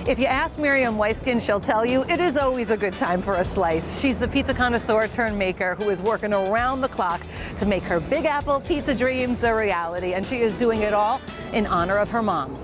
If you ask Miriam Weiskind, she'll tell you it is always a good time for a slice. She's the pizza connoisseur turned maker who is working around the clock to make her Big Apple pizza dreams a reality, and she is doing it all in honor of her mom.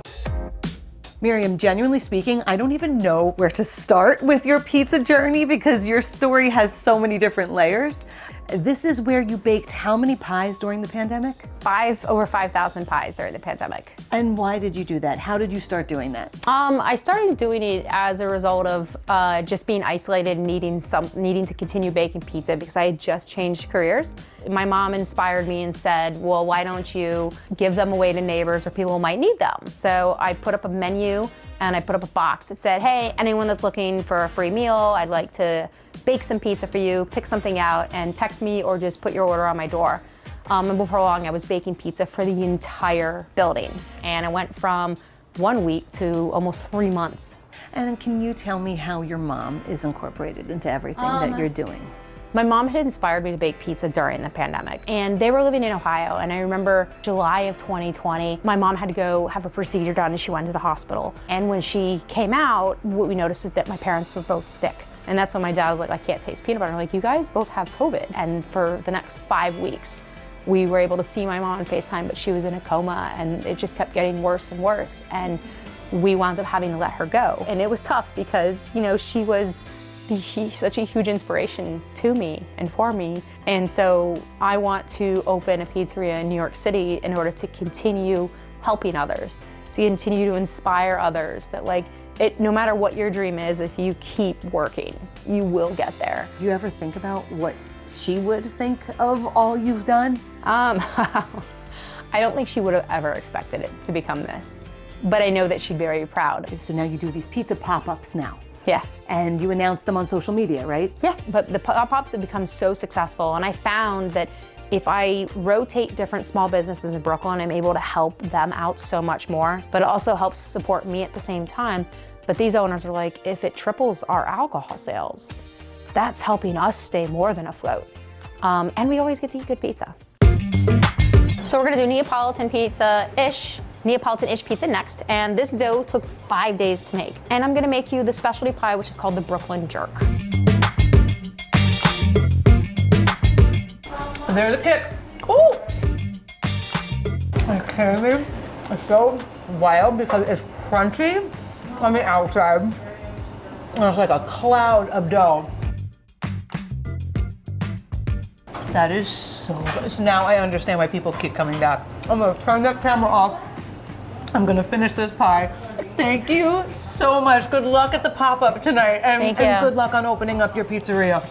Miriam, genuinely speaking, I don't even know where to start with your pizza journey because your story has so many different layers. This is where you baked how many pies during the pandemic? Over 5,000 pies during the pandemic. And why did you do that? How did you start doing that? I started doing it as a result of just being isolated and needing to continue baking pizza because I had just changed careers. My mom inspired me and said, well, why don't you give them away to neighbors or people who might need them? So I put up a menu and I put up a box that said, hey, anyone that's looking for a free meal, I'd like to bake some pizza for you, pick something out and text me or just put your order on my door. And before long, I was baking pizza for the entire building. And I went from 1 week to almost 3 months. And can you tell me how your mom is incorporated into everything that you're doing? My mom had inspired me to bake pizza during the pandemic, and they were living in Ohio, and I remember July of 2020, my mom had to go have a procedure done and she went to the hospital. And when she came out, what we noticed is that my parents were both sick. And that's when my dad was like, I can't taste peanut butter. I'm like, you guys both have COVID. And for the next 5 weeks, we were able to see my mom on FaceTime, but she was in a coma and it just kept getting worse and worse. And we wound up having to let her go. And it was tough because, you know, she was such a huge inspiration to me and for me. And so I want to open a pizzeria in New York City in order to continue helping others, to continue to inspire others that no matter what your dream is, if you keep working, you will get there. Do you ever think about what she would think of all you've done? I don't think she would have ever expected it to become this, but I know that she'd be very proud. So now you do these pizza pop-ups now. Yeah. And you announce them on social media, right? Yeah, but the pop-ups have become so successful, and I found that if I rotate different small businesses in Brooklyn, I'm able to help them out so much more, but it also helps support me at the same time. But these owners are like, if it triples our alcohol sales, that's helping us stay more than afloat. And we always get to eat good pizza. So we're gonna do Neapolitan pizza-ish pizza next, and this dough took 5 days to make. And I'm gonna make you the specialty pie, which is called the Brooklyn Jerk. There's a kick. Ooh! Okay, it's so wild because it's crunchy on the outside, and it's like a cloud of dough. That is so good. So now I understand why people keep coming back. I'm gonna turn that camera off. I'm gonna finish this pie. Thank you so much. Good luck at the pop-up tonight, and good luck on opening up your pizzeria.